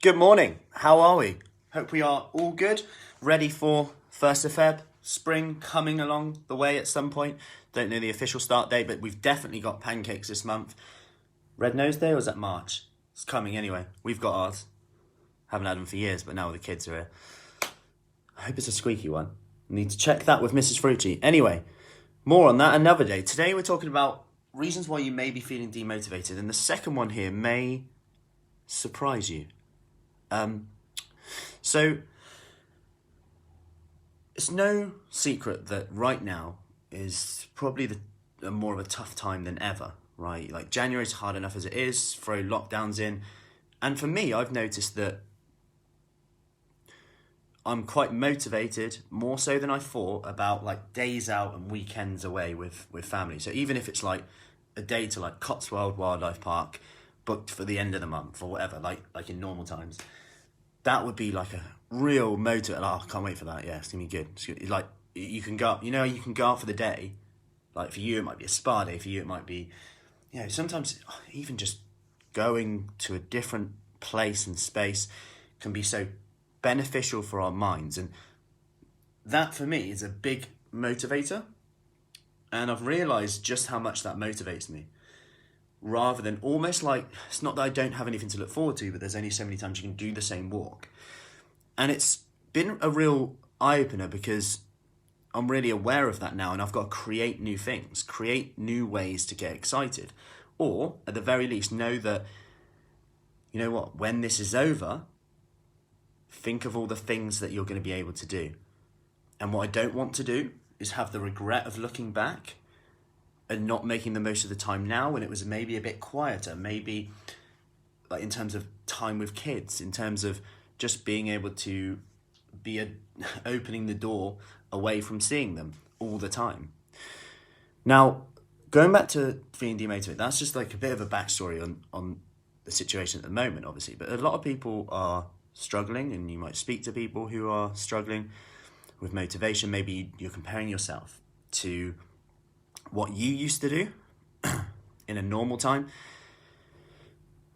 Good morning. How are we? Hope we are all good. Ready for 1st of Feb. Spring coming along the way at some point. Don't know the official start date, but we've definitely got pancakes this month. Red Nose Day, or is that March? It's coming anyway. We've got ours. Haven't had them for years, but now the kids are here. I hope it's a squeaky one. Need to check that with Mrs. Fruci. Anyway, more on that another day. Today we're talking about reasons why you may be feeling demotivated. And the second one here may surprise you. So it's no secret that right now is probably more of a tough time than ever, right? Like January's hard enough as it is, throw lockdowns in. And for me, I've noticed that I'm quite motivated, more so than I thought, about like days out and weekends away with family. So even if it's like a day to like Cotswold Wildlife Park booked for the end of the month or whatever, like in normal times, that would be like a real motivator. Oh, I can't wait for that. Yeah, it's gonna be good. It's like you can go up, you can go out for the day. Like for you, it might be a spa day. For you, it might be, sometimes even just going to a different place and space can be so beneficial for our minds. And that for me is a big motivator. And I've realized just how much that motivates me. Rather than almost like, it's not that I don't have anything to look forward to, but there's only so many times you can do the same walk. And it's been a real eye-opener because I'm really aware of that now, and I've got to create new things, create new ways to get excited. Or, at the very least, know that, you know what, when this is over, think of all the things that you're going to be able to do. And what I don't want to do is have the regret of looking back and not making the most of the time now when it was maybe a bit quieter, maybe like in terms of time with kids, in terms of just being able to be opening the door away from seeing them all the time. Now, going back to feeling demotivated, that's just like a bit of a backstory on the situation at the moment, obviously. But a lot of people are struggling, and you might speak to people who are struggling with motivation. Maybe you're comparing yourself to what you used to do in a normal time,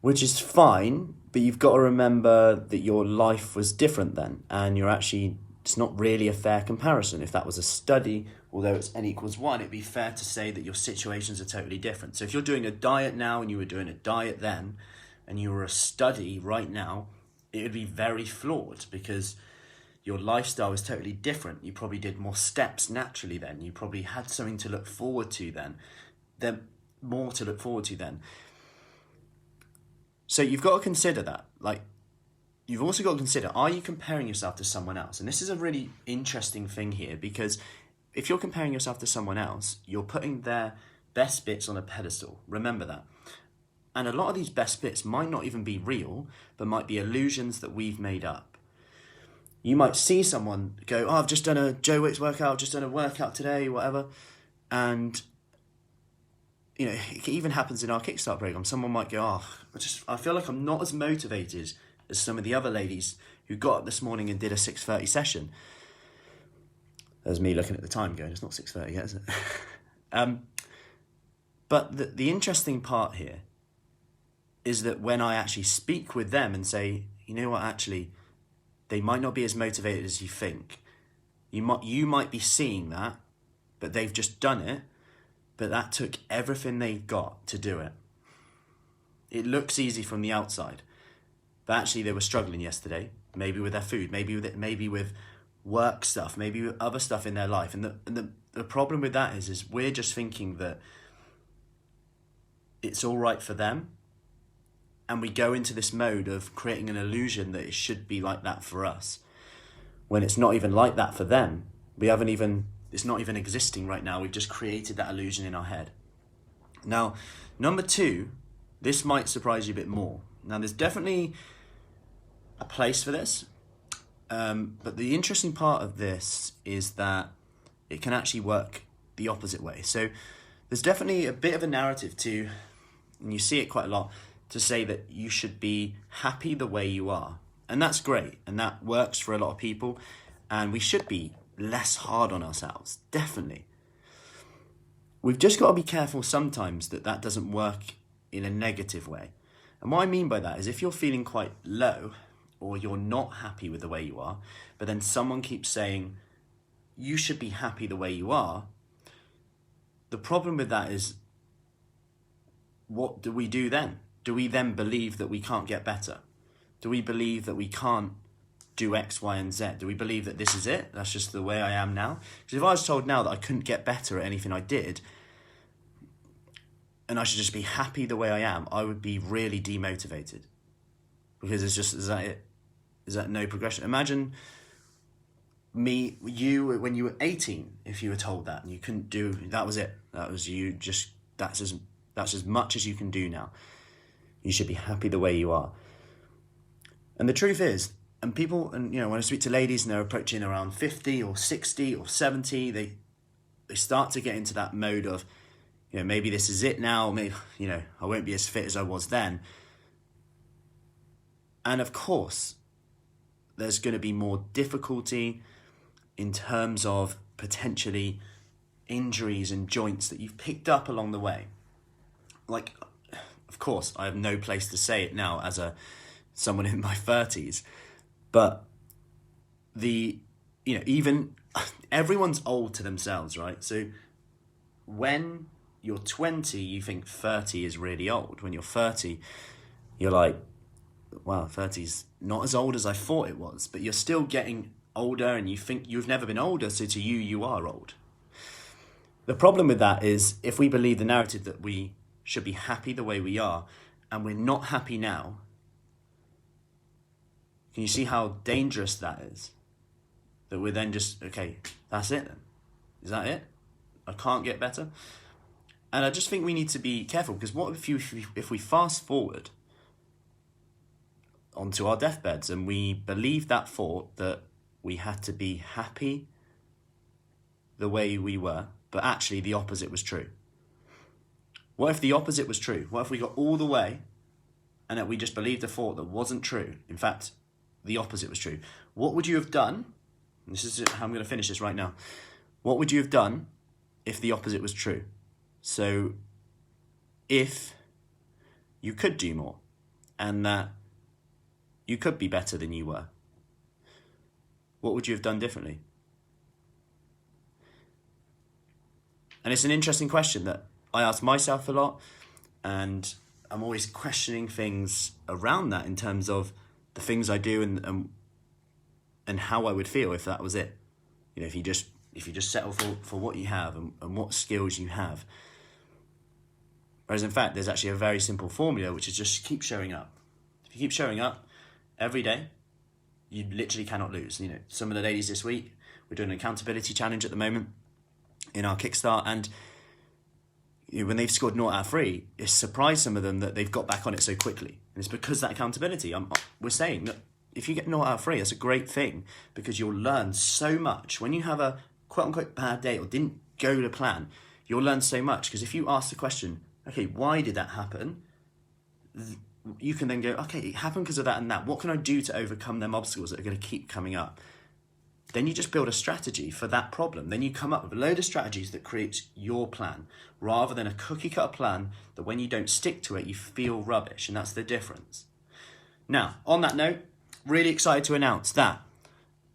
which is fine, but you've got to remember that your life was different then, and it's not really a fair comparison. If that was a study, although it's n=1, it'd be fair to say that your situations are totally different. So if you're doing a diet now and you were doing a diet then, and you were a study right now, it would be very flawed because your lifestyle is totally different. You probably did more steps naturally then. You probably had something to look forward to then. More to look forward to then. So you've got to consider that. Like, you've also got to consider, are you comparing yourself to someone else? And this is a really interesting thing here, because if you're comparing yourself to someone else, you're putting their best bits on a pedestal. Remember that. And a lot of these best bits might not even be real, but might be illusions that we've made up. You might see someone go, I've just done a Joe Wicks workout, just done a workout today, whatever. And, it even happens in our Kickstart program. Someone might go, I feel like I'm not as motivated as some of the other ladies who got up this morning and did a 6:30 session. There's me looking at the time going, it's not 6:30 yet, is it? But the interesting part here is that when I actually speak with them and say, you know what, actually, they might not be as motivated as you think. You might be seeing that, but they've just done it, but that took everything they've got to do it. It looks easy from the outside, but actually they were struggling yesterday, maybe with their food, maybe with work stuff, maybe with other stuff in their life. And the problem with that is we're just thinking that it's all right for them. And we go into this mode of creating an illusion that it should be like that for us, when it's not even like that for them. It's not even existing right now. We've just created that illusion in our head. Now, number 2, this might surprise you a bit more. Now, there's definitely a place for this, but the interesting part of this is that it can actually work the opposite way. So there's definitely a bit of a narrative and you see it quite a lot, to say that you should be happy the way you are. And that's great, and that works for a lot of people, and we should be less hard on ourselves, definitely. We've just got to be careful sometimes that doesn't work in a negative way. And what I mean by that is if you're feeling quite low or you're not happy with the way you are, but then someone keeps saying, you should be happy the way you are, the problem with that is, what do we do then? Do we then believe that we can't get better? Do we believe that we can't do X, Y, and Z? Do we believe that this is it? That's just the way I am now? Because if I was told now that I couldn't get better at anything I did, and I should just be happy the way I am, I would be really demotivated. Because it's just, is that it? Is that no progression? Imagine you, when you were 18, if you were told that, and you couldn't do, that was it. That was you, just, that's as much as you can do now. You should be happy the way you are. And the truth is, and people, and when I speak to ladies and they're approaching around 50 or 60 or 70, they start to get into that mode of, maybe this is it now, maybe, I won't be as fit as I was then. And of course, there's going to be more difficulty in terms of potentially injuries and joints that you've picked up along the way. Like, of course, I have no place to say it now as someone in my 30s, but even everyone's old to themselves, right? So when you're 20, you think 30 is really old. When you're 30, you're like, wow, 30's not as old as I thought it was, but you're still getting older and you think you've never been older, so to you are old. The problem with that is, if we believe the narrative that we should be happy the way we are, and we're not happy now, can you see how dangerous that is? That we're then just, okay, that's it then. Is that it? I can't get better? And I just think we need to be careful, because what if we fast forward onto our deathbeds and we believe that thought that we had to be happy the way we were, but actually the opposite was true? What if the opposite was true? What if we got all the way and that we just believed a thought that wasn't true? In fact, the opposite was true. What would you have done? And this is how I'm going to finish this right now. What would you have done if the opposite was true? So if you could do more and that you could be better than you were, what would you have done differently? And it's an interesting question that I ask myself a lot, and I'm always questioning things around that in terms of the things I do and how I would feel if that was it. If you just settle for what you have and what skills you have. Whereas in fact, there's actually a very simple formula, which is just keep showing up. If you keep showing up every day, you literally cannot lose. Some of the ladies this week, we're doing an accountability challenge at the moment in our Kickstart, and when they've scored 0 out of 3, it's surprised some of them that they've got back on it so quickly. And it's because that accountability. We're saying that if you get 0 out of 3, that's a great thing, because you'll learn so much. When you have a quote-unquote bad day or didn't go to plan, you'll learn so much. Because if you ask the question, okay, why did that happen? You can then go, okay, it happened because of that and that. What can I do to overcome them obstacles that are going to keep coming up? Then you just build a strategy for that problem. Then you come up with a load of strategies that creates your plan, rather than a cookie cutter plan that when you don't stick to it, you feel rubbish. And that's the difference. Now, on that note, really excited to announce that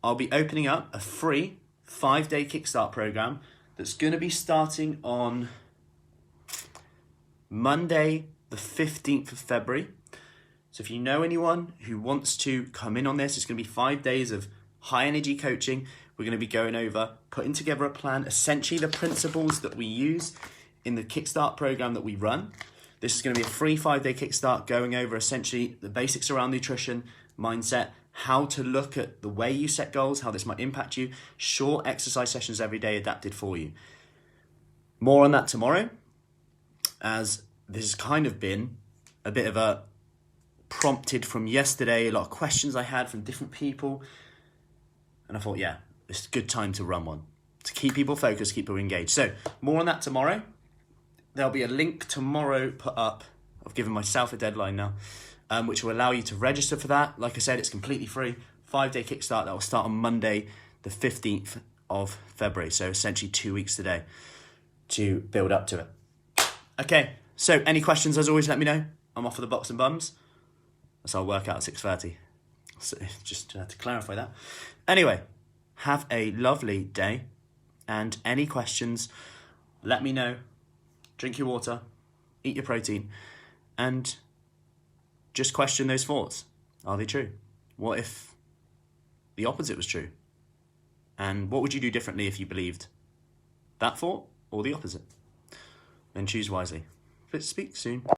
I'll be opening up a free 5-day Kickstart program that's going to be starting on Monday, the 15th of February. So if you know anyone who wants to come in on this, it's going to be 5 days of high energy coaching. We're going to be going over, putting together a plan, essentially the principles that we use in the Kickstart program that we run. This is going to be a free 5-day Kickstart, going over essentially the basics around nutrition, mindset, how to look at the way you set goals, how this might impact you, short exercise sessions every day adapted for you. More on that tomorrow, as this has kind of been a bit of a prompted from yesterday, a lot of questions I had from different people. And I thought, yeah, it's a good time to run one, to keep people focused, keep people engaged. So more on that tomorrow. There'll be a link tomorrow put up. I've given myself a deadline now, which will allow you to register for that. Like I said, it's completely free. 5-day Kickstart that will start on Monday, the 15th of February. So essentially 2 weeks today to build up to it. Okay, so any questions, as always, let me know. I'm off for the box and bums. That's our workout at 6:30. So just to clarify that. Anyway, have a lovely day, and any questions, let me know. Drink your water, eat your protein, and just question those thoughts. Are they true? What if the opposite was true? And what would you do differently if you believed that thought or the opposite? Then choose wisely. Let's speak soon.